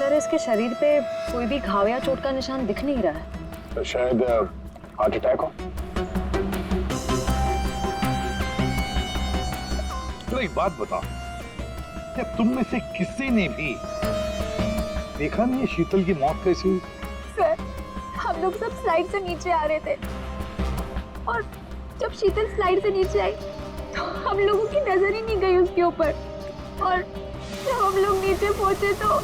Sir इसके शरीर पे कोई भी घाव या चोट का निशान दिख नहीं रहा है। तो शायद हार्ट अटैक हो। तो एक बात बताओ, क्या तुम में से किसी ने भी देखा नहीं है शीतल की मौत कैसी हुई? सर हम लोग सब स्लाइड से नीचे आ रहे थे और जब शीतल स्लाइड से नीचे आई तो हम लोगों की नजर ही नहीं गई उसके ऊपर, और जब हम लोग नीचे पहुंचे तो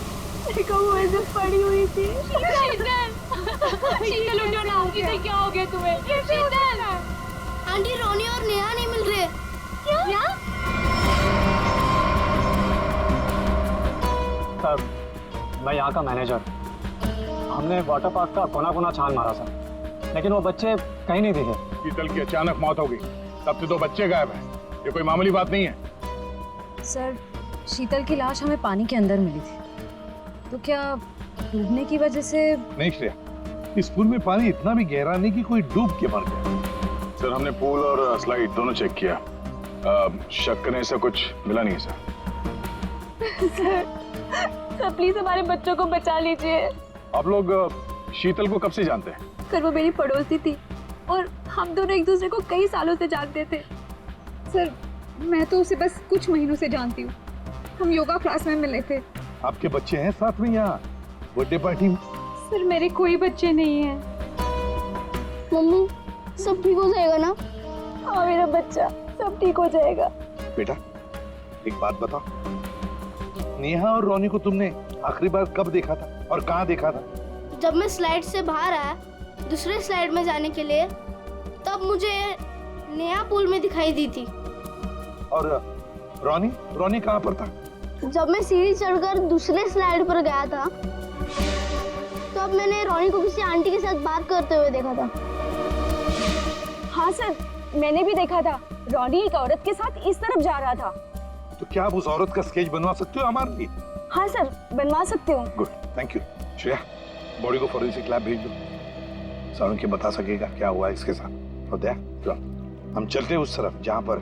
देखो वो ऐसे पड़ी हुई थी। शीतल उठो ना, शीतल क्या हो गया तुम्हें? शीतल आंटी रोनी और नेहा नहीं मिल रहे। क्या? सर मैं यहाँ का मैनेजर, हमने वाटर पार्क का कोना कोना छान मारा सर, लेकिन वो बच्चे कहीं नहीं दिखे। शीतल की अचानक मौत हो गई, तब से 2 बच्चे गायब हैं। ये कोई मामूली बात नहीं है। सर शीतल की लाश हमें पानी के अंदर मिली थी, तो क्या डूबने की वजह से? नहीं श्रेया, इस पूल में पानी इतना भी गहरा नहीं कि कोई डूब के मर गया। सर हमने पूल और स्लाइड दोनों चेक किया, शक करने से कुछ मिला नहीं सर। सर प्लीज हमारे बच्चों को बचा लीजिए। आप लोग शीतल को कब से जानते हैं? सर वो मेरी पड़ोसी थी और हम दोनों एक दूसरे को कई सालों से जानते थे। सर मैं तो उसे बस कुछ महीनों से जानती हूँ, हम योगा क्लास में मिले थे। आपके बच्चे हैं साथ में यहाँ बर्थडे पार्टी में? सर मेरे कोई बच्चे नहीं हैं। मम्मी सब ठीक हो जाएगा ना? हाँ मेरा बच्चा, सब ठीक हो जाएगा। बेटा एक बात बताओ, नेहा और रोनी को तुमने आखिरी बार कब देखा था और कहाँ देखा था? जब मैं स्लाइड से बाहर आया दूसरे स्लाइड में जाने के लिए, तब मुझे नेहा पूल में दिखाई दी थी। और रोनी कहाँ पर था? जब मैं सीढ़ी चढ़कर दूसरे स्लाइड पर गया था तब मैंने रोनी को किसी आंटी के साथ बात करते हुए देखा था। हाँ सर मैंने भी देखा था, रोनी एक औरत के साथ इस तरफ जा रहा था। तो क्या आप उस औरत का स्केच बनवा सकते हो हमारे लिए? हाँ सर बनवा सकते हो। Good, thank you. Shreya body को फॉरेंसिक लैब भेज दो, सारुण के बता सकेगा क्या हुआ इसके साथ। और दया चलो हम चलते हैं उस तरफ जहाँ पर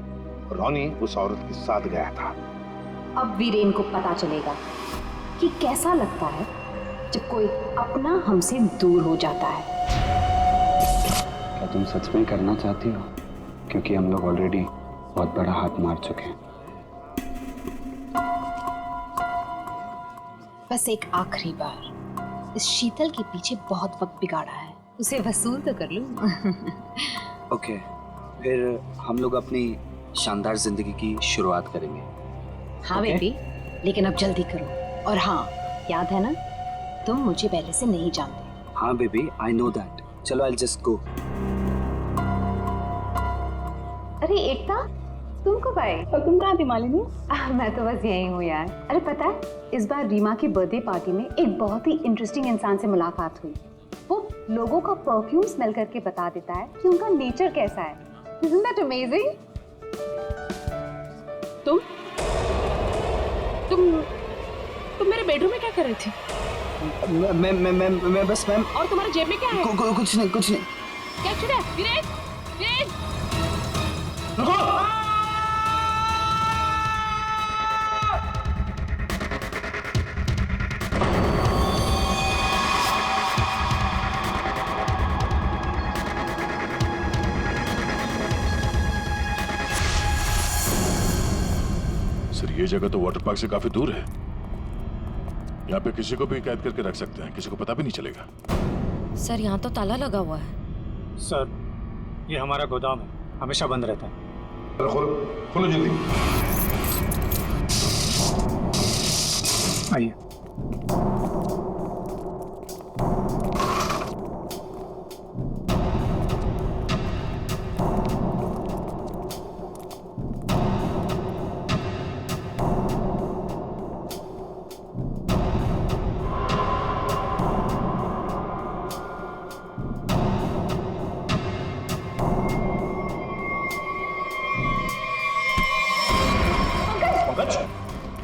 रोनी उस औरत के साथ गया था। अब वीरेन को पता चलेगा कि कैसा लगता है जब कोई अपना हमसे दूर हो जाता है। क्या तुम सच में करना चाहती हो? क्योंकि हम लोग ऑलरेडी बहुत बड़ा हाथ मार चुके हैं। बस एक आखिरी बार, इस शीतल के पीछे बहुत वक्त बिगाड़ा है, उसे वसूल तो कर लूं। ओके, फिर हम लोग अपनी शानदार जिंदगी की शुरुआत करेंगे। हाँ बेबी, लेकिन अब जल्दी करो। और हाँ याद है ना, तुम मुझे पहले से नहीं जानते। हाँ बेबी, आई नो दैट। चलो आई जस्ट गो। अरे एकता तुम कब आए? और तुम कहाँ थी मालिनी? मैं तो बस यही हूँ यार। अरे पता है, इस बार रीमा की बर्थडे पार्टी में एक बहुत ही इंटरेस्टिंग इंसान से मुलाकात हुई। वो लोगों का परफ्यूम स्मेल करके बता देता है कि उनका नेचर कैसा है। Isn't that amazing? तुम मेरे बेडरूम में क्या कर रही थी? मैं बस मैम। और तुम्हारे जेब में क्या है? कुछ नहीं। क्या छुड़ा? वीरेन, वीरेन! सर ये जगह तो वाटर पार्क से काफी दूर है, यहाँ पे किसी को भी कैद करके रख सकते हैं, किसी को पता भी नहीं चलेगा। सर यहाँ तो ताला लगा हुआ है। सर ये हमारा गोदाम है, हमेशा बंद रहता है। खोलो जल्दी। आइए।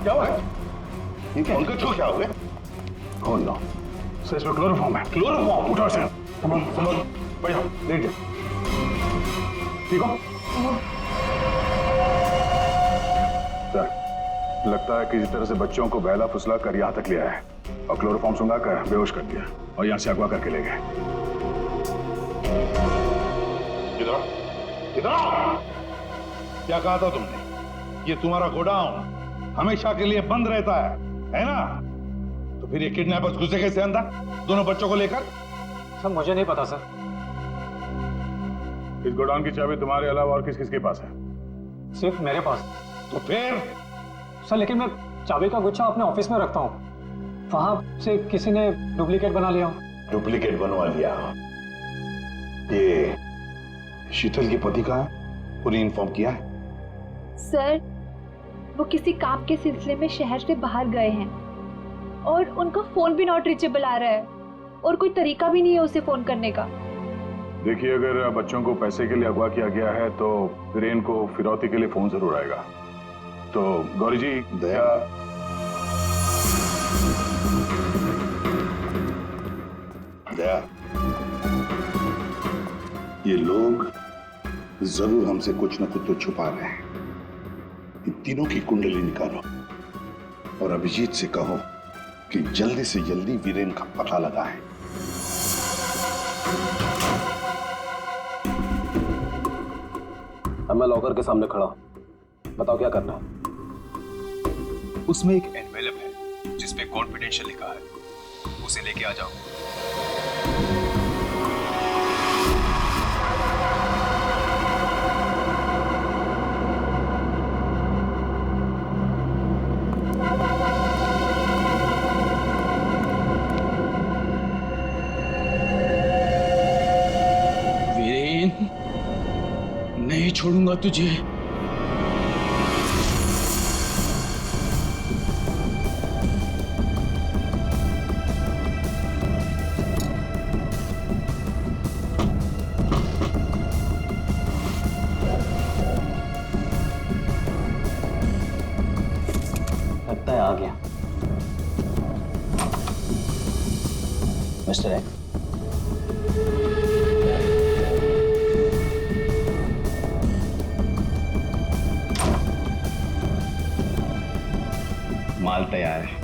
क्या हुआ? पंकज को क्या हो गया? Oh no. सर इसमें क्लोरोफॉर्म है। क्लोरोफॉर्म? उठो इसे। संभाल, बैठ जाओ, लेट जाओ। ठीक हो? सर लगता है किसी तरह से बच्चों को बहला फुसला कर यहाँ तक ले आया है। और क्लोरोफॉर्म सुंघाकर बेहोश कर दिया और यहाँ से अगवा करके ले गए। इधर आओ। क्या कहा था तुमने? ये तुम्हारा गोडाउन हमेशा के लिए बंद रहता है ना? तो फिर ये किडनैपर्स घुसे कैसे अंदर दोनों बच्चों को लेकर? सर मुझे नहीं पता सर। इस गोडाउन की चाबी तुम्हारे अलावा और किस किस के पास है? सिर्फ मेरे पास। तो फिर? सर लेकिन मैं चाबी का गुच्छा अपने ऑफिस में रखता हूँ, वहां से किसी ने डुप्लीकेट बना लिया। डुप्लीकेट बनवा लिया? ये शीतल के पति का पूरी इन्फॉर्म किया है? सर वो किसी काम के सिलसिले में शहर से बाहर गए हैं और उनका फोन भी नॉट रीचेबल आ रहा है और कोई तरीका भी नहीं है उसे फोन करने का। देखिए, अगर बच्चों को पैसे के लिए अगवा किया गया है तो वीरेन को फिरौती के लिए फोन जरूर आएगा। तो गौरी जी, दया, दया, ये लोग जरूर हमसे कुछ न कुछ तो छुपा रहे हैं। इन तीनों की कुंडली निकालो और अभिजीत से कहो कि जल्दी से जल्दी वीरेन का पता लगाएं। अब मैं लॉकर के सामने खड़ा हूं, बताओ क्या करना है? उसमें एक एनवेलप है जिसपे कॉन्फिडेंशियल लिखा है, उसे लेके आ जाओ। वीरेन, नहीं छोड़ूंगा तुझे। लगता है आ गया। मिस्टर एक्स, माल तैयार है।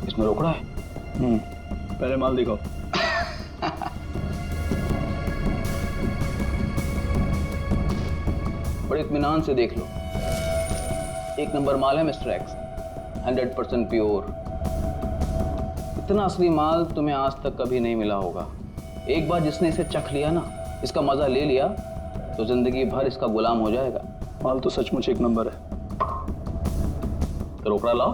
इसमें रोकड़ा है? पहले माल दिखाओ। बड़े इत्मीनान से देख लो, एक नंबर माल है मिस्टर एक्स, 100% प्योर। इतना असली माल तुम्हें आज तक कभी नहीं मिला होगा। एक बार जिसने इसे चख लिया ना, इसका मजा ले लिया, तो जिंदगी भर इसका गुलाम हो जाएगा। माल तो सचमुच एक नंबर है। तो रोकड़ा लाओ।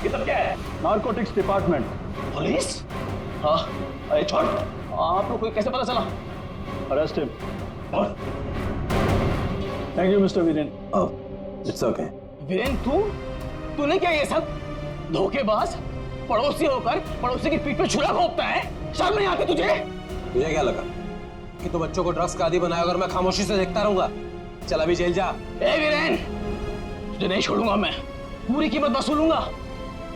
ये सब क्या है? Narcotics department. पुलिस? हाँ, अरे छोड़, आप लोग को कैसे पता चला? Arrest him. Thank you mister Viren. It's okay. Viren, तूने क्या ये सब? धोखेबाज, पड़ोसी होकर पड़ोसी की पीठ पे छुरा घोंपता है? शर्म नहीं आती तुझे? तुझे क्या लगा कि तू बच्चों को ड्रग्स का आदी बनाएगा और मैं खामोशी से देखता रहूंगा? चल अभी जेल जा। ए वीरेन, तुझे नहीं छोड़ूंगा मैं, पूरी कीमत वसूलूंगा।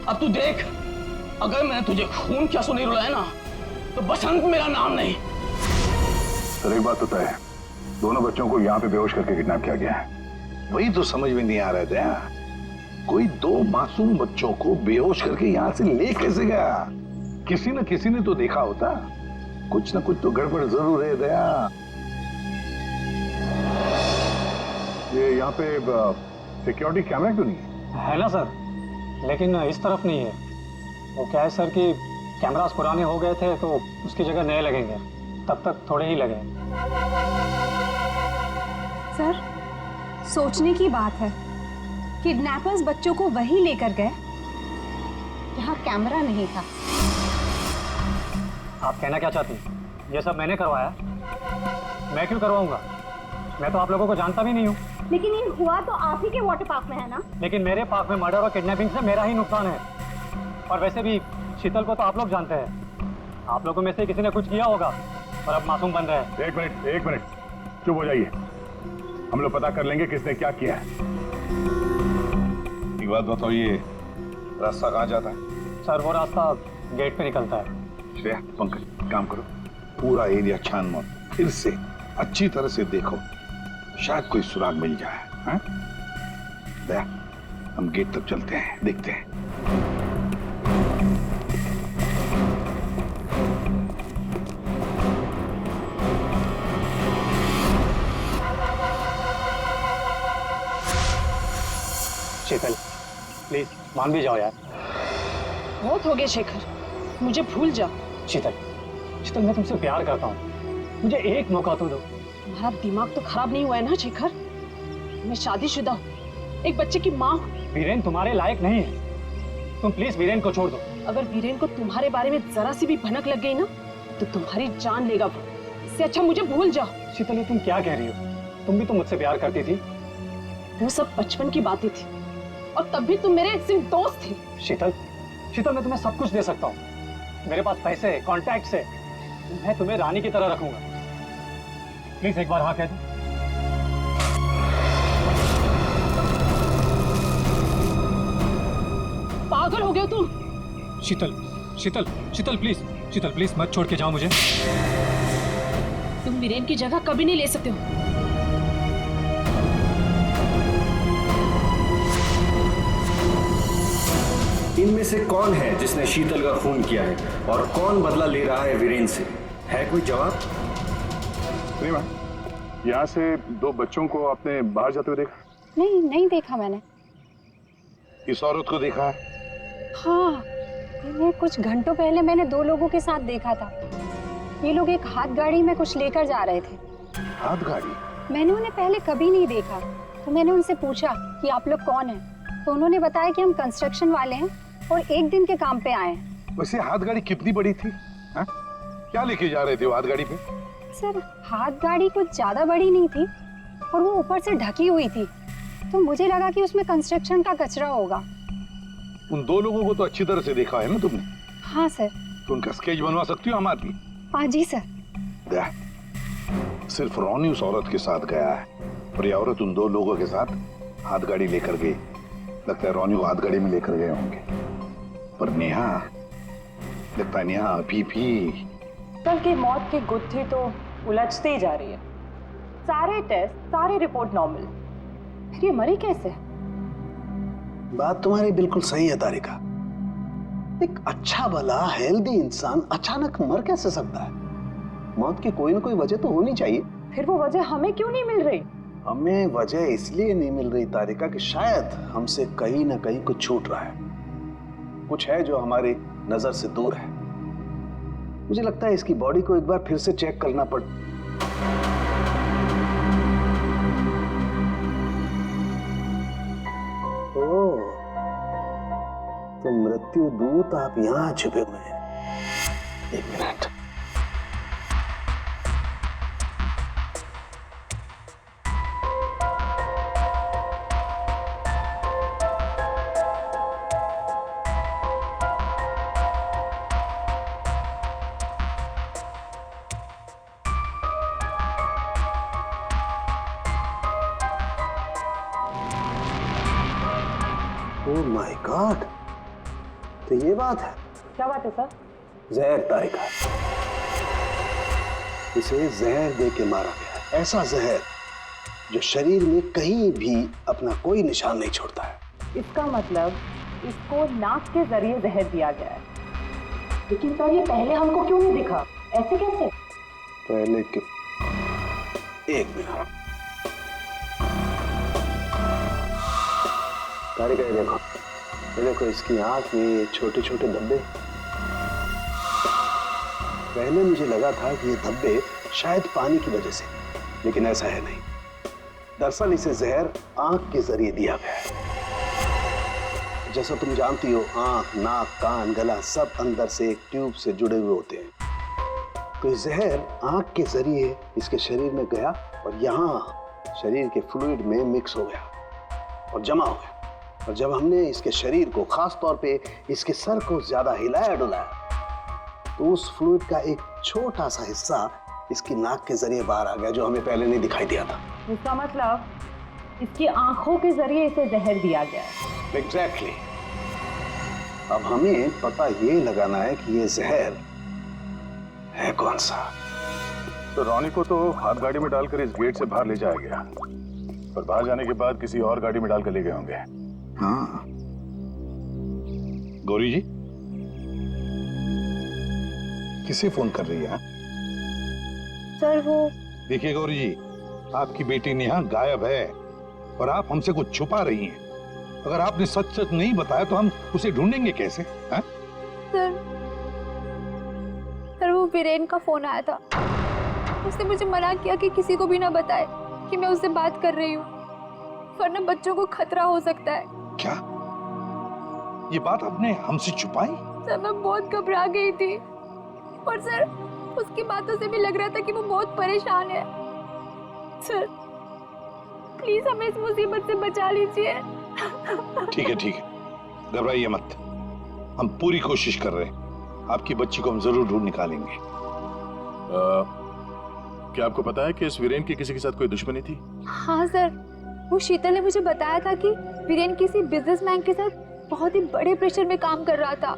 अब तू देख, अगर मैंने तुझे खून के आंसू नहीं रुलाया ना, तो बसंत मेरा नाम नहीं। सर एक बात तो तय है, दोनों बच्चों को यहाँ पे बेहोश करके किडनैप किया गया है। वही तो समझ में नहीं आ रहा था, कोई दो मासूम बच्चों को बेहोश करके यहाँ से ले कैसे गया? किसी न किसी ने तो देखा होता। कुछ न कुछ तो गड़बड़ जरूर है दया। ये यहाँ पे सिक्योरिटी कैमरा क्यों नहीं है ना सर, लेकिन इस तरफ नहीं है। वो क्या है सर कि कैमरास पुराने हो गए थे तो उसकी जगह नए लगेंगे, तब तक थोड़े ही लगे। सर, सोचने की बात है, किडनैपर्स बच्चों को वहीं लेकर गए जहाँ कैमरा नहीं था। आप कहना क्या चाहती हैं? ये सब मैंने करवाया? मैं क्यों करवाऊंगा? मैं तो आप लोगों को जानता भी नहीं हूँ। लेकिन ये हुआ तो आप ही के वाटर पार्क में है ना? लेकिन मेरे पार्क में मर्डर और किडनैपिंग से मेरा ही नुकसान है। और वैसे भी शीतल को तो आप लोग जानते हैं। आप लोगों में से किसी ने कुछ किया होगा और अब मासूम बन रहे हैं। एक मिनट, चुप हो जाइए। हम लोग पता कर लेंगे किसने क्या किया है। एक बात बताओ, ये रास्ता कहाँ जाता है? सर वो रास्ता गेट पे निकलता है। श्रेया, पंकज, काम करो, पूरा एरिया छान मत, फिर से अच्छी तरह से देखो, शायद कोई सुराग मिल जाए। हाँ? दया, हम गेट तक चलते हैं, देखते हैं। शीतल प्लीज मान भी जाओ यार। बहुत हो गया शेखर, मुझे भूल जा। शीतल, शीतल मैं तुमसे प्यार करता हूँ, मुझे एक मौका तो दो। तुम्हारा दिमाग तो खराब नहीं हुआ है ना शेखर? मैं शादीशुदा हूँ, एक बच्चे की माँ हूँ। वीरेन तुम्हारे लायक नहीं है, तुम प्लीज वीरेन को छोड़ दो। अगर वीरेन को तुम्हारे बारे में जरा सी भी भनक लग गई ना तो तुम्हारी जान लेगा वो। इससे अच्छा मुझे भूल जाओ। शीतल ये तुम क्या कह रही हो? तुम भी तो मुझसे प्यार करती थी। वो सब बचपन की बातें थी और तब भी तुम मेरे सिर्फ दोस्त थे। शीतल, शीतल मैं तुम्हें सब कुछ दे सकता हूँ, मेरे पास पैसे कॉन्टैक्ट्स है, मैं तुम्हें रानी की तरह रखूंगा। प्लीज एक बार हाँ कह दो। पागल हो गए हो तुम? शीतल, शीतल, शीतल प्लीज, शीतल प्लीज मत छोड़ के जाओ मुझे। तुम वीरेन की जगह कभी नहीं ले सकते हो। इनमें से कौन है जिसने शीतल का खून किया है और कौन बदला ले रहा है वीरेन से? है कोई जवाब? रीमा, यहाँ से दो बच्चों को आपने बाहर जाते हुए देखा? नहीं देखा मैंने। इस औरत को देखा है? हाँ, इन्हें कुछ घंटों पहले मैंने दो लोगों के साथ देखा था। ये लोग एक हाथ गाड़ी में कुछ लेकर जा रहे थे। हाथ गाड़ी? मैंने उन्हें पहले कभी नहीं देखा, तो मैंने उनसे पूछा कि आप लोग कौन हैं, तो उन्होंने बताया कि हम कंस्ट्रक्शन वाले हैं और एक दिन के काम पे आए हैं। वैसे हाथ गाड़ी कितनी बड़ी थी? हा? क्या लेके जा रहे थे वो हाथ गाड़ी पे? सर, हाथ गाड़ी कुछ ज्यादा बड़ी नहीं थी और वो ऊपर से ढकी हुई थी, तो मुझे लगा कि उसमें कंस्ट्रक्शन का कचरा होगा। उन दो लोगों को तो अच्छी तरह से देखा है ना तुमने? हाँ सर। तो उनका स्केच बनवा सकती हो हमारी? हाँ जी सर। सिर्फ रोनी उस औरत के साथ गया है और ये औरत उन दो लोगों के साथ हाथ गाड़ी लेकर गई। लगता है रोनी को हाथ गाड़ी में लेकर गए होंगे, पर नेहा, लगता है नेहा अभी भी। कल की मौत की गुत्थी तो उलझती ही जा रही है। सारे टेस्ट, सारी रिपोर्ट नॉर्मल, फिर ये मरी कैसे? बात तुम्हारी बिल्कुल सही है तारिका। एक अच्छा भला हेल्दी इंसान अचानक मर कैसे सकता है? मौत की कोई ना कोई वजह तो होनी चाहिए। फिर वो वजह हमें क्यों नहीं मिल रही? हमें वजह इसलिए नहीं मिल रही तारिका कि शायद हमसे कहीं ना कहीं कुछ छूट रहा है, कुछ है जो हमारी नजर से दूर है। मुझे लगता है इसकी बॉडी को एक बार फिर से चेक करना पड़। ओह, तो मृत्यु दूत आप यहां छुपे हुए हैं। एक मिनट। ओह माय गॉड, तो ये बात है। क्या बात है सर? जहर तारिका, इसे जहर दे के मारा गया। ऐसा जहर जो शरीर में कहीं भी अपना कोई निशान नहीं छोड़ता है। इसका मतलब इसको नाक के जरिए जहर दिया गया है। लेकिन सर ये पहले हमको क्यों नहीं दिखा? ऐसे कैसे? पहले क्यों? एक मिनट तारिका, ये देखो इसकी आंख में ये छोटे छोटे धब्बे। पहले मुझे लगा था कि ये धब्बे शायद पानी की वजह से, लेकिन ऐसा है नहीं। दरअसल इसे जहर आंख के जरिए दिया गया है। जैसा तुम जानती हो, आंख, नाक, कान, गला सब अंदर से एक ट्यूब से जुड़े हुए होते हैं। तो ये जहर आंख के जरिए इसके शरीर में गया और यहाँ शरीर के फ्लूइड में मिक्स हो गया और जमा हो गया। और जब हमने इसके शरीर को, खास तौर पे इसके सर को ज्यादा हिलाया डुलाया, तो उस फ्लूइड का एक छोटा सा हिस्सा इसकी नाक के जरिए बाहर आ गया, जो हमें पहले नहीं दिखाई दिया था। इसका मतलब इसकी आंखों के जरिए इसे जहर दिया गया है। एग्जैक्टली। अब हमें पता ये लगाना है कि ये जहर है कौन सा। तो रॉनी को तो हाथ गाड़ी में डालकर इस गेट से बाहर ले जाया गया, और बाहर जाने के बाद किसी और गाड़ी में डालकर ले गए होंगे। हाँ। गौरी जी किसे फोन कर रही है? सर वो देखिए गौरी जी, आपकी बेटी नेहा गायब है और आप हमसे कुछ छुपा रही हैं। अगर आपने सच सच नहीं बताया तो हम उसे ढूंढेंगे कैसे? हैं? सर वो वीरेन का फोन आया था। उसने मुझे मना किया कि किसी को भी ना बताए कि मैं उससे बात कर रही हूँ, वरना बच्चों को खतरा हो सकता है। क्या ये बात आपने हमसे छुपाई? सर मैं बहुत घबरा गई थी, और सर उसकी बातों से भी लग रहा था कि वो बहुत परेशान है। सर प्लीज हमें इस मुसीबत से बचा लीजिए। ठीक है, घबराइए मत, हम पूरी कोशिश कर रहे हैं। आपकी बच्ची को हम जरूर ढूंढ निकालेंगे। क्या आपको पता है कि इस वीरेन की किसी के साथ कोई दुश्मनी थी? हाँ सर, वो शीतल ने मुझे बताया था कि वीरेन किसी बिजनेसमैन के साथ बहुत ही बड़े प्रेशर में काम कर रहा था।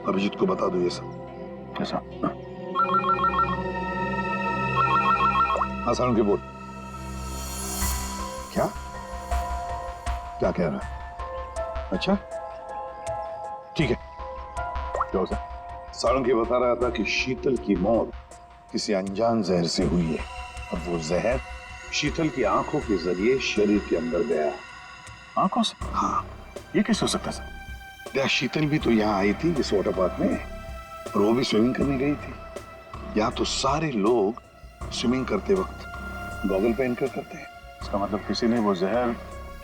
अभिजीत को बता दो ये सब। ऐसा? हाँ सारण के बोल। क्या क्या कह रहा है? अच्छा ठीक है। क्या हो सर? सारंगी बता रहा था कि शीतल की मौत किसी अनजान जहर से हुई है, और वो जहर शीतल की आंखों के जरिए शरीर के अंदर गया। आंखों से? हाँ। ये कैसे हो सकता है सर? क्या शीतल भी तो यहाँ आई थी इस वाटर पार्क में, और वो भी स्विमिंग करने गई थी। यहाँ तो सारे लोग स्विमिंग करते वक्त गॉगल पहन कर करते हैं। इसका मतलब किसी ने वो जहर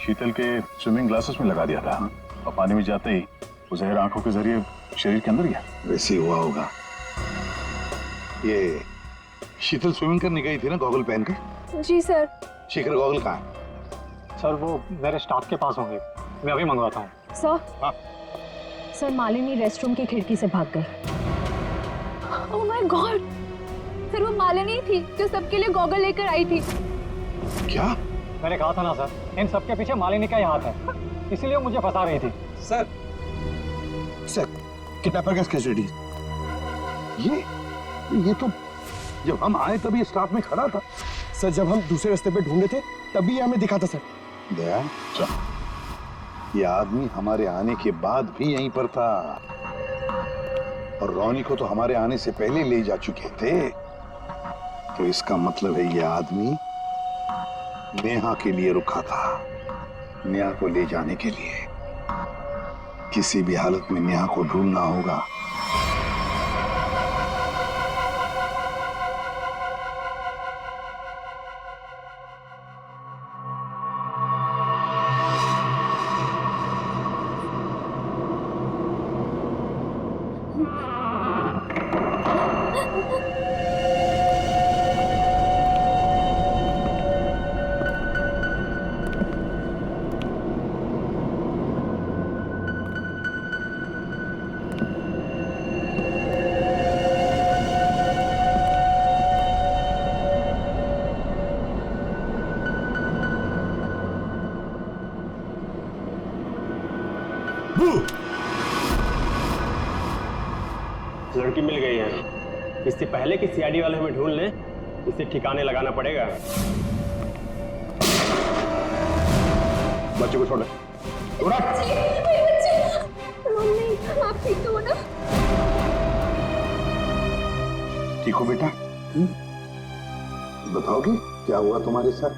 शीतल के स्विमिंग ग्लासेस में लगा दिया था, और पानी में जाते ही वो जहर आंखों के जरिए शरीर के अंदर गया। वैसे ही हुआ होगा। ये शीतल स्विमिंग करने गई थी ना गॉगल पहनकर? जी सर। शिखर गॉगल कहाँ है? सर वो मेरे स्टाफ के पास होंगे, मैं अभी मंगवाता हूँ। सर हाँ? सर मालिनी रेस्टरूम की खिड़की से भाग गई। ओह माय गॉड, सर वो मालिनी थी जो सबके लिए गॉगल लेकर आई थी। क्या? मैंने कहा था ना सर, इन सबके पीछे मालिनी का ही हाथ है, इसीलिए मुझे फंसा रही थी। सर किडनैपर का कस्टडी। ये तो जब हम आए तभी स्टाफ में खड़ा था। सर जब हम दूसरे रास्ते पे ढूंढे थे तभी ये हमें दिखा था सर। दया, ये आदमी हमारे आने के बाद भी यहीं पर था, और रॉनी को तो हमारे आने से पहले ले जा चुके थे। तो इसका मतलब है ये आदमी नेहा के लिए रुका था, नेहा को ले जाने के लिए। किसी भी हालत में नेहा को ढूंढना होगा। लड़की मिल गई है। इससे पहले कि सीआईडी वाले हमें ढूंढ लें, इसे ठिकाने लगाना पड़ेगा। बच्चे को छोड़। मम्मी आप ठीक तो हो ना? ठीक हो बेटा? बताओगे क्या हुआ तुम्हारे साथ?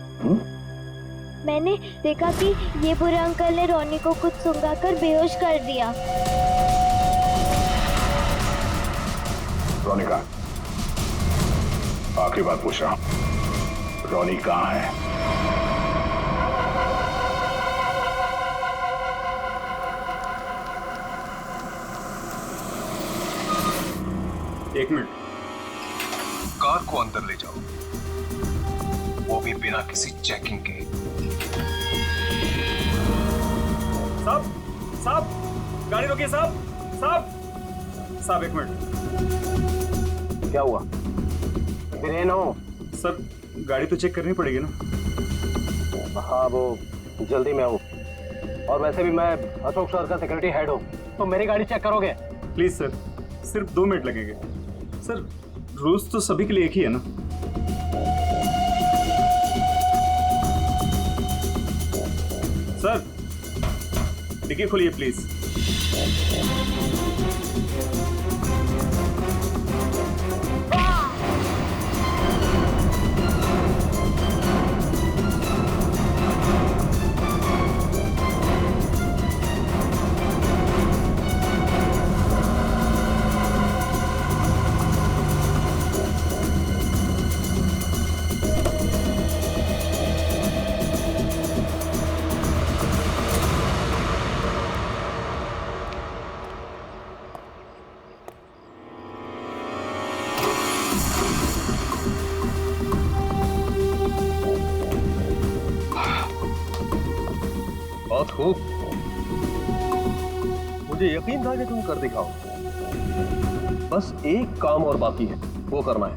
मैंने देखा कि ये बुरे अंकल ने रोनी को कुछ सुंघाकर बेहोश कर दिया। रॉनी कहाँ? आखिरी बात पूछ रहा हूं, रॉनी कहाँ है? एक मिनट, कार को अंदर ले जाओ, वो भी बिना किसी चेकिंग के। साहब साहब गाड़ी रोकिए साहब। साहब एक मिनट। क्या हुआ? वीरेन हो? सर गाड़ी तो चेक करनी पड़ेगी ना। हाँ वो जल्दी में हूँ, और वैसे भी मैं अशोक सर का सिक्योरिटी हेड हूँ, तो मेरी गाड़ी चेक करोगे? प्लीज सर, सिर्फ 2 मिनट लगेंगे। सर रूल्स तो सभी के लिए एक ही है ना? सर डिक्की खोलिए प्लीज। बहुत खूब, मुझे यकीन था कि तुम कर दिखाओ। बस एक काम और बाकी है, वो करना है।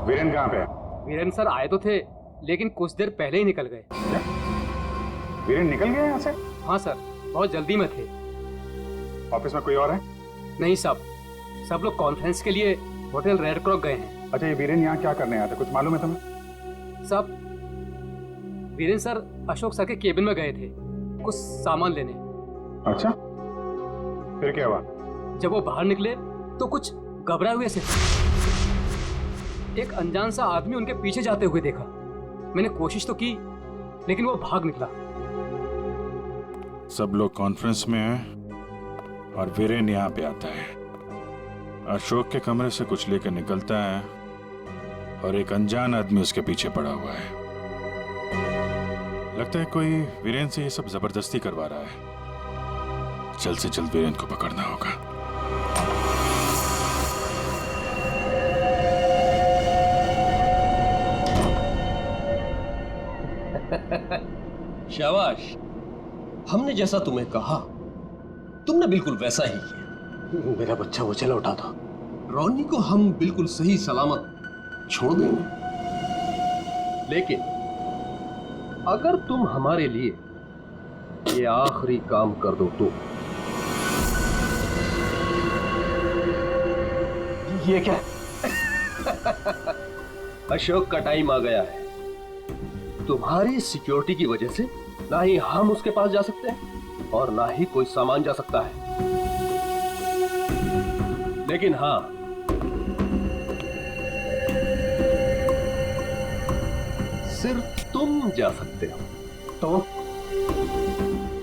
वीरेन कहाँ पे है? वीरेन सर आए तो थे, लेकिन कुछ देर पहले ही निकल गए। वीरेन निकल गया यहाँ से? हाँ सर, बहुत जल्दी में थे। ऑफिस में कोई और है? नहीं साहब, सब लोग कॉन्फ्रेंस के लिए होटल रेड क्रॉक गए हैं। अच्छा, ये वीरेन यहाँ क्या करने आया था, कुछ मालूम है तुम्हें? साहब, वीरेन सर अशोक सर के केबिन में गए थे कुछ सामान लेने। अच्छा, फिर क्या हुआ? जब वो बाहर निकले तो कुछ घबराए हुए से एक अनजान सा आदमी उनके पीछे जाते हुए देखा। मैंने कोशिश तो की, लेकिन वो भाग निकला। सब लोग कॉन्फ्रेंस में हैं और वीरेन यहाँ पे आता है। अशोक के कमरे से कुछ लेकर निकलता है और एक अनजान आदमी उसके पीछे पड़ा हुआ है। लगता है कोई वीरेन से ये सब जबरदस्ती करवा रहा है। जल्द से जल्द वीरेन को पकड़ना होगा। शाबाश, हमने जैसा तुम्हें कहा तुमने बिल्कुल वैसा ही किया। मेरा बच्चा वो चला उठा था। रॉनी को हम बिल्कुल सही सलामत छोड़ देंगे, लेकिन अगर तुम हमारे लिए ये आखिरी काम कर दो तो। ये क्या? अशोक का टाइम आ गया है। तुम्हारी सिक्योरिटी की वजह से ना ही हम उसके पास जा सकते हैं और ना ही कोई सामान जा सकता है। लेकिन हां, सिर्फ तुम जा सकते हो।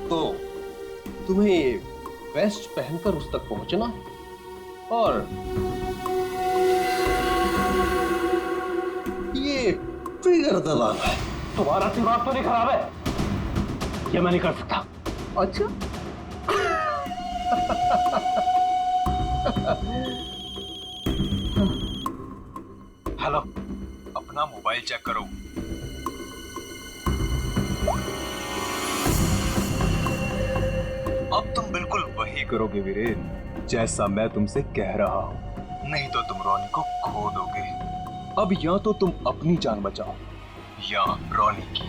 तो तुम्हें वेस्ट पहनकर उस तक पहुंचना है और ये ट्रिगर दबाना है। तुम्हारा दिमाग तो नहीं खराब है? ये मैं नहीं कर सकता। अच्छा, हेलो, अपना मोबाइल चेक करो। अब तुम बिल्कुल वही करोगे वीरेन, जैसा मैं तुमसे कह रहा हूं। नहीं तो तुम रॉनी को खो दोगे। अब या तो तुम अपनी जान बचाओ या रॉनी की।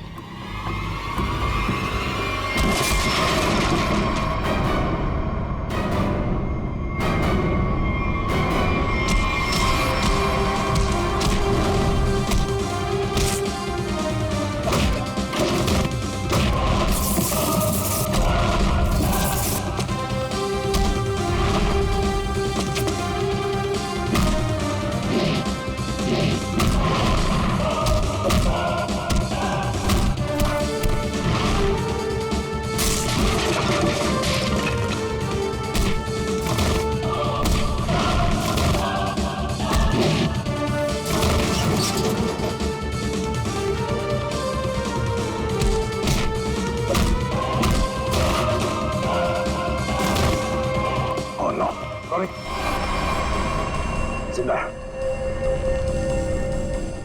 जिंदा है।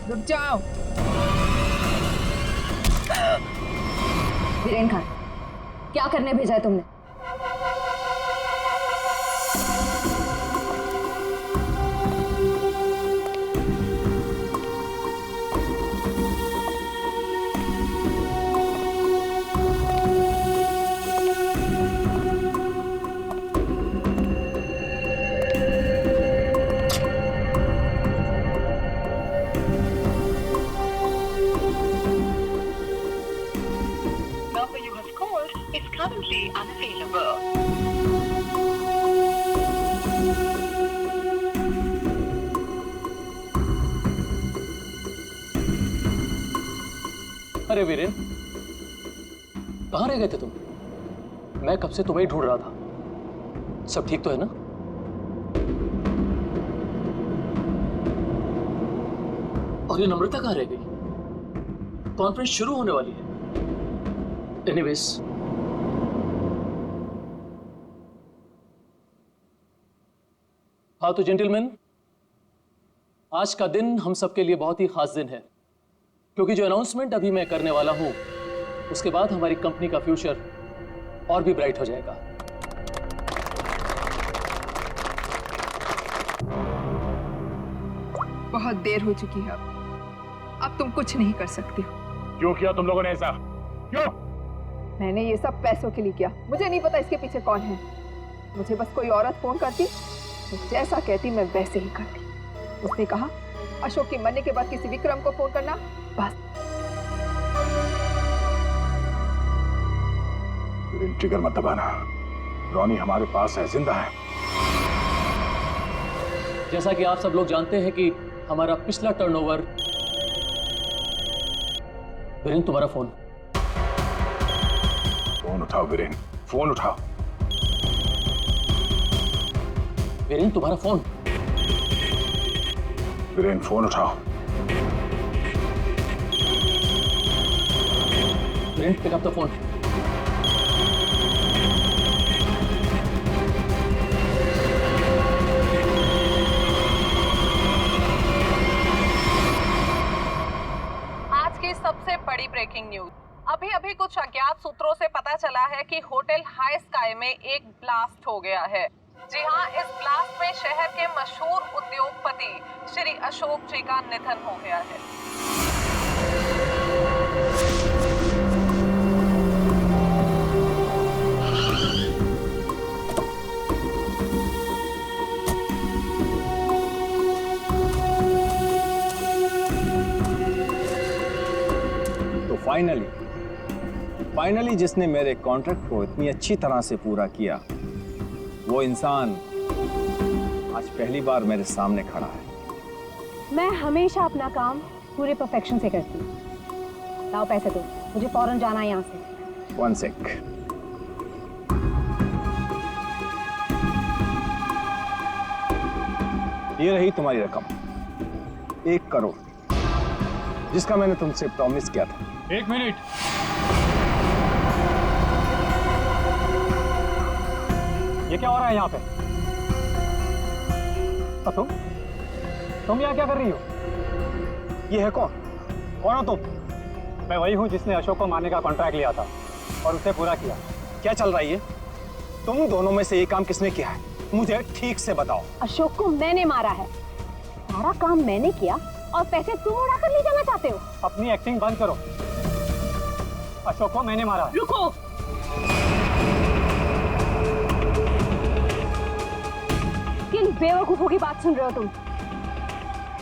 रुक जाओ। वीरेन खान, क्या करने भेजा है तुमने? अरे वीरेन, कहाँ रह गए थे तुम? मैं कब से तुम्हें ही ढूंढ रहा था। सब ठीक तो है ना? और ये नम्रता कहाँ रह गई? कॉन्फ्रेंस शुरू होने वाली है। एनीवेज, हाँ तो जेंटलमैन, आज का दिन हम सबके लिए बहुत ही खास दिन है, क्योंकि जो अनाउंसमेंट अभी मैं करने वाला हूं, उसके बाद हमारी कंपनी का फ्यूचर और भी ब्राइट हो जाएगा। बहुत देर हो चुकी है, अब तुम कुछ नहीं कर सकते हो। क्यों किया तुम लोगों ने ऐसा? क्यों? मैंने ये सब पैसों के लिए किया। मुझे नहीं पता इसके पीछे कौन है। मुझे बस कोई औरत फोन करती तो जैसा कहती मैं वैसे ही करती। उसने कहा अशोक के मरने के बाद किसी विक्रम को फोन करना, बस। ट्रिगर मत दबाना, रॉनी हमारे पास है, जिंदा है। जैसा कि आप सब लोग जानते हैं कि हमारा पिछला टर्नओवर। वीरेन, तुम्हारा फोन। फोन उठाओ वीरेन, फोन उठाओ। वीरेन, तुम्हारा फोन। वीरेन, फोन उठाओ। Viren, pick up the phone. आज की सबसे बड़ी ब्रेकिंग न्यूज। अभी अभी कुछ अज्ञात सूत्रों से पता चला है कि होटल हाई स्काई में एक ब्लास्ट हो गया है। जी हाँ, इस ब्लास्ट में शहर के मशहूर उद्योगपति श्री अशोक जी का निधन हो गया है। तो फाइनली जिसने मेरे कॉन्ट्रैक्ट को इतनी अच्छी तरह से पूरा किया, वो इंसान आज पहली बार मेरे सामने खड़ा है। मैं हमेशा अपना काम पूरे परफेक्शन से करती हूँ। लाओ पैसे दो, मुझे फौरन जाना है यहाँ से। 1 सेक। ये रही तुम्हारी रकम, 1 करोड़, जिसका मैंने तुमसे प्रॉमिस किया था। 1 मिनट। ये क्या हो रहा है यहाँ पे? तुम यहाँ क्या कर रही हो? ये है कौन? कौन हो तुम? मैं वही हूँ जिसने अशोक को मारने का कॉन्ट्रैक्ट लिया था और उसे पूरा किया। क्या चल रहा है ये? तुम दोनों में से ये काम किसने किया है? मुझे ठीक से बताओ। अशोक को मैंने मारा है, सारा काम मैंने किया और पैसे तुम उड़ा कर ले जाना चाहते हो? अपनी एक्टिंग बंद करो। अशोक को मैंने मारा। रुको, किन बेवकूफों की बात सुन रहे हो तुम?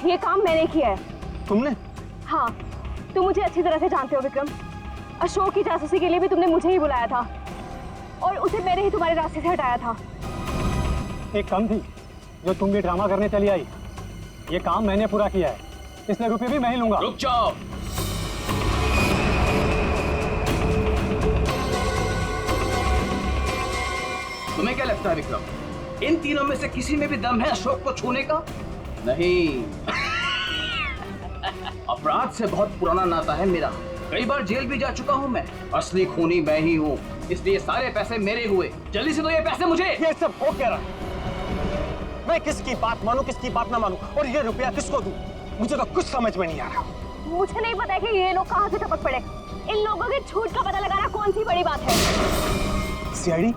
ये काम मैंने किया है। तुमने? हाँ, तुम मुझे अच्छी तरह से जानते हो विक्रम। अशोक की जासूसी के लिए भी तुमने मुझे ही बुलाया था और उसे मैंने ही तुम्हारे रास्ते से हटाया था। एक कम थी जो तुम भी ड्रामा करने चली आई। ये काम मैंने पूरा किया है, इसलिए रुपये भी मैं ही लूंगा। रुक जाओ। तुम्हें क्या लगता है विक्रम, इन तीनों में से किसी में भी दम है अशोक को छूने का? नहीं। अपराध से बहुत पुराना नाता है मेरा, कई बार जेल भी जा चुका हूँ मैं। असली खूनी मैं ही हूँ, इसलिए सारे पैसे मेरे हुए। जल्दी से दो ये पैसे मुझे। ये सब हो क्या रहा है? मैं किसकी बात मानूं, किसकी बात ना मानूं, और ये रुपया किसको दूं? मुझे तो कुछ समझ में नहीं आ रहा। मुझे नहीं पता कि ये लोग कहाँ से टपक पड़े। इन लोगों के झूठ का पता लगाना कौन सी बड़ी बात है? सीआईडी?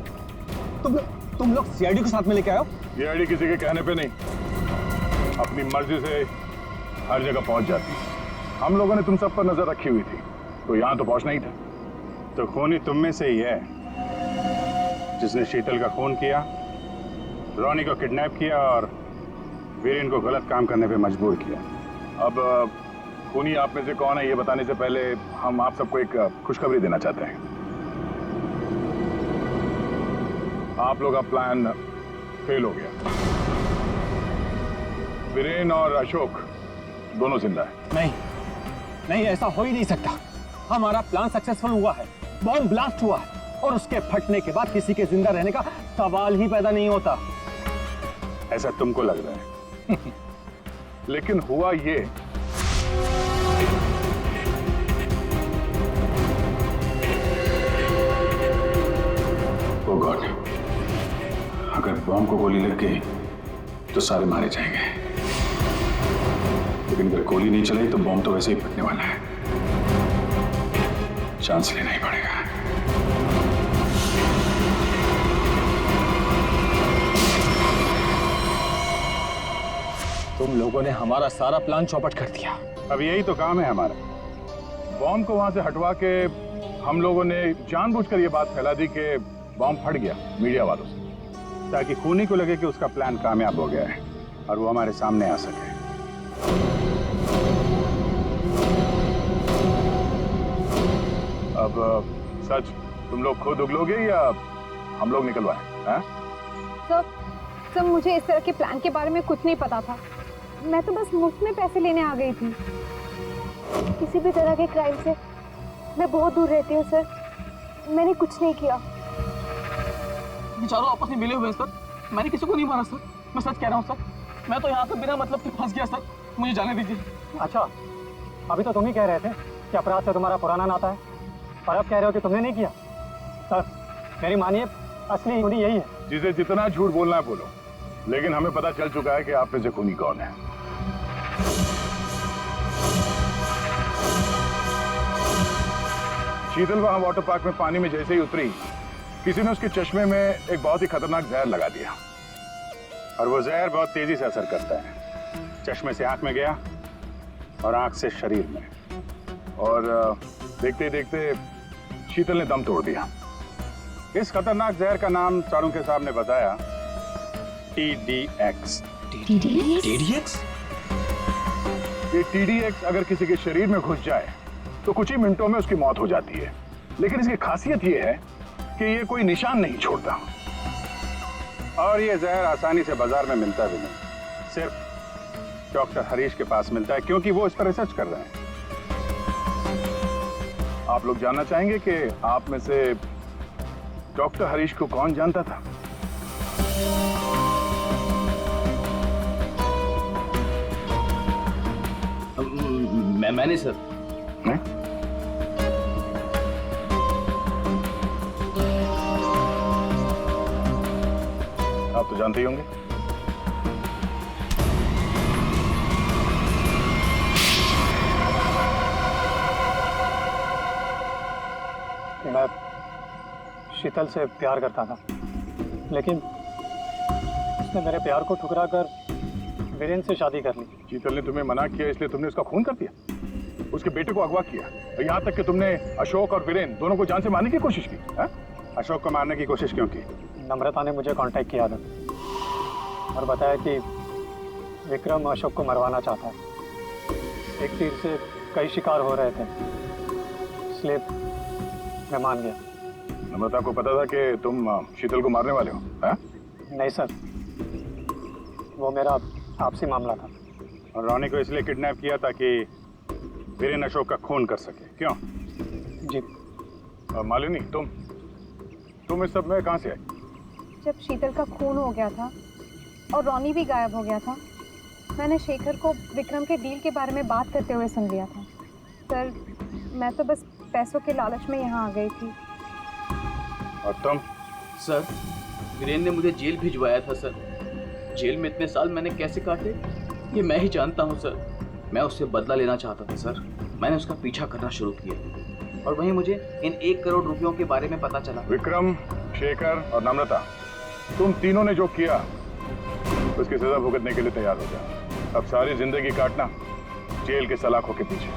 तुम लोग सीआईडी को साथ में लेके आए हो? सीआईडी किसी के कहने पे नहीं, अपनी मर्जी से हर जगह पहुंच जाती है। हम लोगों ने तुम सब पर नजर रखी हुई थी, तो यहाँ तो पहुंचना ही था। तो खूनी तुम में से ही है जिसने शीतल का खून किया, रॉनी को किडनैप किया और वीरेन को गलत काम करने पे मजबूर किया। अब खूनी आप में से कौन है ये बताने से पहले हम आप सबको एक खुशखबरी देना चाहते हैं। आप लोग का प्लान फेल हो गया। वीरेन और अशोक दोनों जिंदा है। नहीं नहीं, ऐसा हो ही नहीं सकता। हमारा प्लान सक्सेसफुल हुआ है, बॉम्ब ब्लास्ट हुआ है और उसके फटने के बाद किसी के जिंदा रहने का सवाल ही पैदा नहीं होता। ऐसा तुमको लग रहा है लेकिन हुआ ये, ओ गॉड, अगर बॉम्ब को गोली लग गई तो सारे मारे जाएंगे, लेकिन अगर गोली नहीं चलाई तो बॉम्ब तो वैसे ही फटने वाला है। चांस लेना ही पड़ेगा। तुम लोगों ने हमारा सारा प्लान चौपट कर दिया। अब यही तो काम है हमारा। बॉम्ब को वहां से हटवा के हम लोगों ने जानबूझकर ये बात फैला दी कि बॉम्ब फट गया मीडिया वालों से, ताकि खूनी को लगे कि उसका प्लान कामयाब हो गया है और वो हमारे सामने आ सके। अब सच तुम लोग खुद उगलोगे या हम लोग निकलवाएं? हैं? सर मुझे इस तरह के प्लान के बारे में कुछ नहीं पता था। मैं तो बस मुफ्त में पैसे लेने आ गई थी। किसी भी तरह के क्राइम से मैं बहुत दूर रहती हूँ सर। मैंने कुछ नहीं किया। बेचारों आपस में मिले हुए हैं सर। मैंने किसी को नहीं मारा सर, मैं सच कह रहा हूँ सर। मैं तो यहाँ पे बिना मतलब के फंस गया सर, मुझे जाने दीजिए। अच्छा, अभी तो तुम ही कह रहे थे कि अपराध से तुम्हारा पुराना नाता है, और अब कह रहे हो कि तुमने नहीं किया। सर मेरी मानिए, असली खूनी यही है। जिसे जितना झूठ बोलना है बोलो, लेकिन हमें पता चल चुका है कि आप में से खूनी कौन है। शीतल वहां वाटर पार्क में पानी में जैसे ही उतरी, किसी ने उसके चश्मे में एक बहुत ही खतरनाक जहर लगा दिया, और वो जहर बहुत तेजी से असर करता है। चश्मे से आंख में गया और आंख से शरीर में, और देखते ही देखते शीतल ने दम तोड़ दिया। इस खतरनाक जहर का नाम चाणक्य साहब ने बताया TDX। TDX? ये TDX अगर किसी के शरीर में घुस जाए तो कुछ ही मिनटों में उसकी मौत हो जाती है, लेकिन इसकी खासियत ये है कि ये कोई निशान नहीं छोड़ता, और ये जहर आसानी से बाजार में मिलता भी नहीं। सिर्फ डॉक्टर हरीश के पास मिलता है, क्योंकि वो इस पर रिसर्च कर रहे हैं। आप लोग जानना चाहेंगे कि आप में से डॉक्टर हरीश को कौन जानता था? मैंने सर। आप तो जानते ही होंगे। मैं शीतल से प्यार करता था, लेकिन उसने मेरे प्यार को ठुकरा कर वीरेन से शादी कर ली। शीतल ने तुम्हें मना किया इसलिए तुमने उसका खून कर दिया, उसके बेटे को अगवा किया, और यहाँ तक कि तुमने अशोक और वीरेन दोनों को जान से मारने की कोशिश की। है? अशोक को मारने की कोशिश क्यों की? नम्रता ने मुझे कांटेक्ट किया था और बताया कि विक्रम अशोक को मरवाना चाहता है। एक तीर से कई शिकार हो रहे थे, इसलिए मैं मान गया। नम्रता को पता था कि तुम शीतल को मारने वाले हो? है? नहीं सर, वो मेरा आपसी मामला था। और रोनी को इसलिए किडनैप किया ताकि वीरेन अशोक का खून कर सके, क्यों? जी। और मालिनी, तुम इस सब में कहाँ से आई? जब शीतल का खून हो गया था और रोनी भी गायब हो गया था, मैंने शेखर को विक्रम के डील के बारे में बात करते हुए सुन लिया था। सर मैं तो बस पैसों के लालच में यहाँ आ गई थी। और तुम? सर वीरेन ने मुझे जेल भिजवाया था सर। जेल में इतने साल मैंने कैसे काटे ये मैं ही जानता हूँ सर। मैं उससे बदला लेना चाहता था सर। मैंने उसका पीछा करना शुरू किया और वहीं मुझे इन 1 करोड़ रुपयों के बारे में पता चला। विक्रम, शेखर और नम्रता, तुम तीनों ने जो किया उसकी सजा भुगतने के लिए तैयार हो जाओ। अब सारी जिंदगी काटना जेल के सलाखों के पीछे।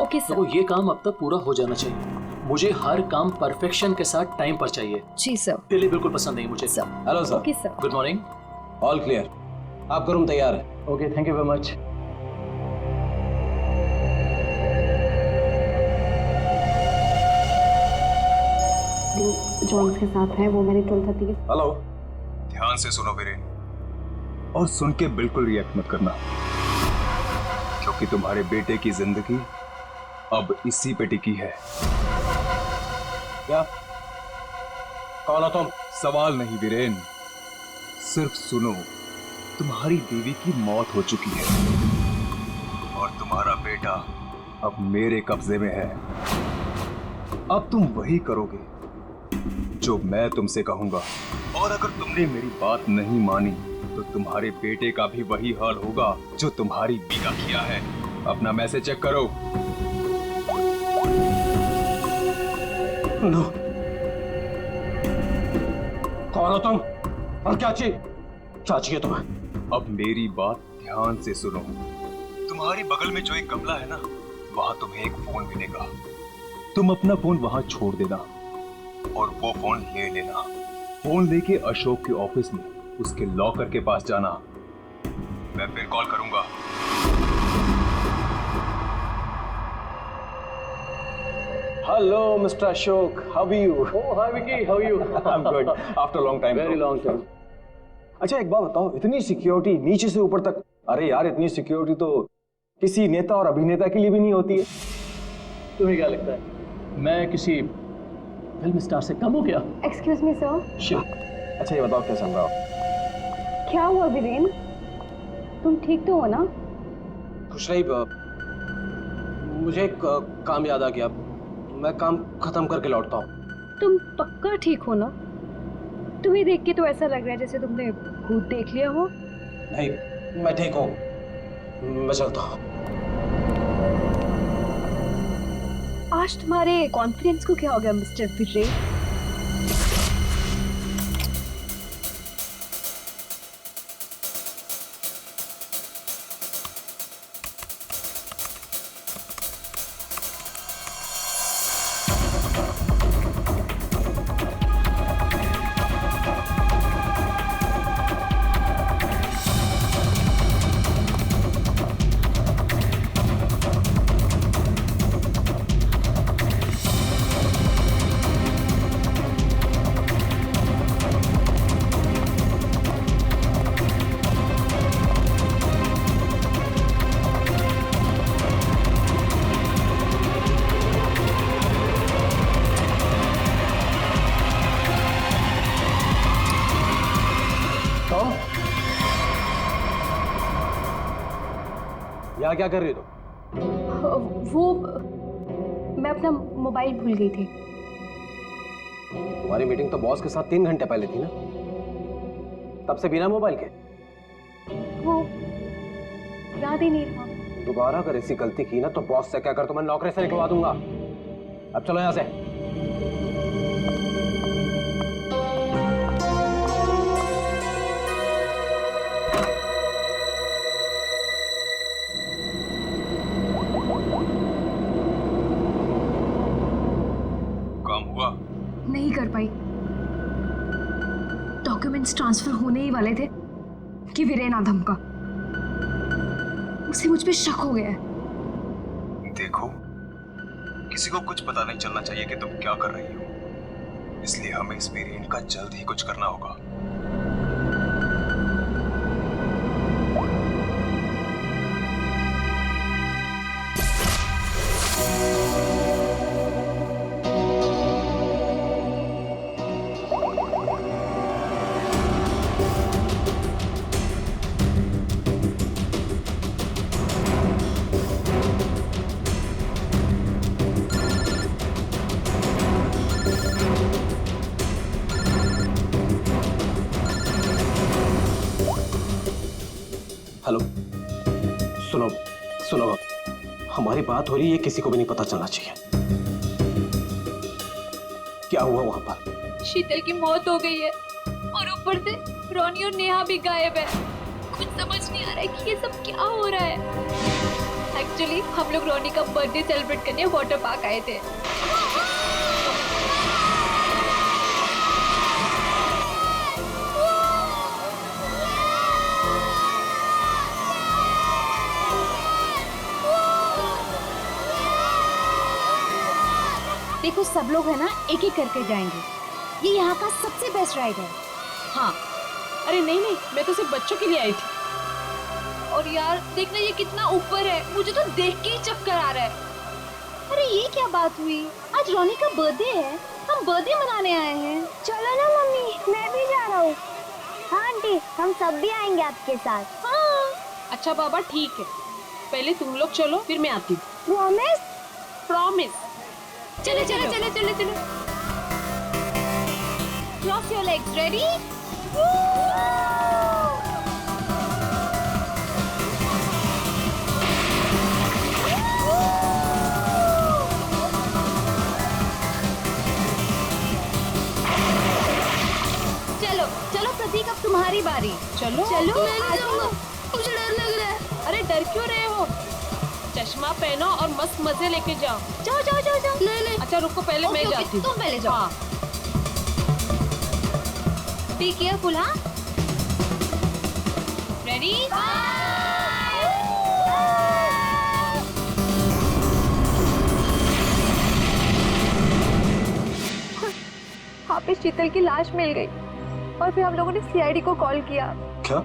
Okay sir. तो ये काम अब तक पूरा हो जाना चाहिए। मुझे हर काम परफेक्शन के साथ टाइम पर चाहिए। जी सर। डिले बिल्कुल पसंद नहीं मुझे। Sir. Hello sir. Okay sir. Good morning. All clear, आपका रूम तैयार है। Okay, thank you very much. Jones के साथ है, वो मैंने 12:30 के। हेलो, ध्यान से सुनो वीरेन, और सुन के बिल्कुल रिएक्ट मत करना, क्योंकि तुम्हारे बेटे की जिंदगी अब इसी पे टिकी है। क्या? कौन हो तुम? सवाल नहीं वीरेन, सिर्फ सुनो। तुम्हारी बीवी की मौत हो चुकी है और तुम्हारा बेटा अब मेरे कब्जे में है। अब तुम वही करोगे जो मैं तुमसे कहूंगा, और अगर तुमने मेरी बात नहीं मानी तो तुम्हारे बेटे का भी वही हाल होगा जो तुम्हारी बीवी का किया है। अपना मैसेज चेक करो। नो। कौन हो तुम और क्या चाहिए तुम्हें? अब मेरी बात ध्यान से सुनो। तुम्हारी बगल में जो एक गमला है ना, वहां तुम्हें एक फोन मिलेगा। तुम अपना फोन वहां छोड़ देना और वो फोन ले लेना। फोन लेके अशोक के ऑफिस में उसके लॉकर के पास जाना। मैं फिर कॉल करूंगा। Hello, Mr. Ashok. How are you? Oh, hi Vicky. How are you? I'm good. After a long time. Very long time. अच्छा एक बात बताओ, इतनी सिक्योरिटी नीचे से ऊपर तक, अरे यार इतनी सिक्योरिटी तो किसी नेता और अभिनेता के लिए भी नहीं होती है। तुम्हें क्या लगता है मैं किसी फिल्म स्टार से कम हूँ क्या? Excuse me sir. अच्छा ये बताओ क्या चल रहा हो? क्या हुआ वीरेन, तुम ठीक तो हो ना? खुश रही। मुझे एक काम याद आ गया, मैं काम खत्म करके लौटता हूँ। तुम पक्का ठीक हो ना? तुम्हें देख के तो ऐसा लग रहा है जैसे तुमने भूत देख लिया हो। नहीं, मैं ठीक हूँ, मैं चलता हूँ। आज तुम्हारे कॉन्फिडेंस को क्या हो गया मिस्टर वीरेन? यहाँ क्या कर रही हो? वो मैं अपना मोबाइल भूल गई थी। तुम्हारी मीटिंग तो बॉस के साथ 3 घंटे पहले थी ना, तब से बिना मोबाइल के? वो याद ही नहीं रहा। दोबारा अगर ऐसी गलती की ना तो बॉस से क्या कर, तो मैं नौकरी से निकलवा दूंगा। अब चलो यहाँ से। नहीं कर पाई। डॉक्यूमेंट्स ट्रांसफर होने ही वाले थे कि वीरेन आ धमका। उसे मुझ पे शक हो गया है। देखो, किसी को कुछ पता नहीं चलना चाहिए कि तुम क्या कर रही हो, इसलिए हमें इस वीरेन का जल्द ही कुछ करना होगा। हेलो, सुनो, हमारी बात हो रही है, किसी को भी नहीं पता चलना चाहिए। क्या हुआ वहां पर? शीतल की मौत हो गई है और ऊपर से रोनी और नेहा भी गायब है। कुछ समझ नहीं आ रहा है कि ये सब क्या हो रहा है। एक्चुअली हम लोग रोनी का बर्थडे सेलिब्रेट करने वाटर पार्क आए थे। देखो सब लोग है ना, एक एक करके जाएंगे। ये यहाँ का सबसे बेस्ट राइड है। हाँ, अरे नहीं नहीं, मैं तो सिर्फ बच्चों के लिए आई थी। और यार देखना ये कितना ऊपर है, मुझे तो देख के ही चक्कर आ रहा है। अरे ये क्या बात हुई? आज रोनी का बर्थडे है, हम बर्थडे मनाने आए हैं। चलो ना मम्मी, मैं भी जा रहा हूँ। हाँ आंटी, हम सब भी आएंगे आपके साथ। हाँ। अच्छा बाबा ठीक है, पहले तुम लोग चलो फिर मैं आती हूँ। प्रॉमिस? प्रॉमिस। चलो चलो चलो चलो चलो। Cross your legs, ready? चलो चलो प्रतीक, अब तुम्हारी बारी। चलो चलो, मैं नहीं जाऊंगा, मुझे डर लग रहा है। अरे डर क्यों रहे हो? चश्मा पहनो और मस्त मजे लेके जाओ। जाओ जाओ जाओ जाओ। नहीं नहीं। अच्छा रुको, पहले मैं जाती हूँ। तुम पहले जाओ। हाँ। Be careful. हाँ, रेडी? वहाँ पे शीतल की लाश मिल गई और फिर हम लोगों ने सीआईडी को कॉल किया। क्या?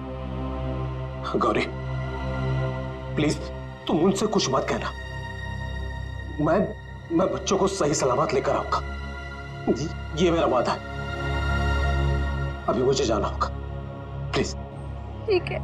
गौरी, प्लीज तुम उनसे कुछ मत कहना। मैं बच्चों को सही सलामत लेकर आऊंगा, ये मेरा वादा है। अभी मुझे जाना होगा, प्लीज। ठीक है।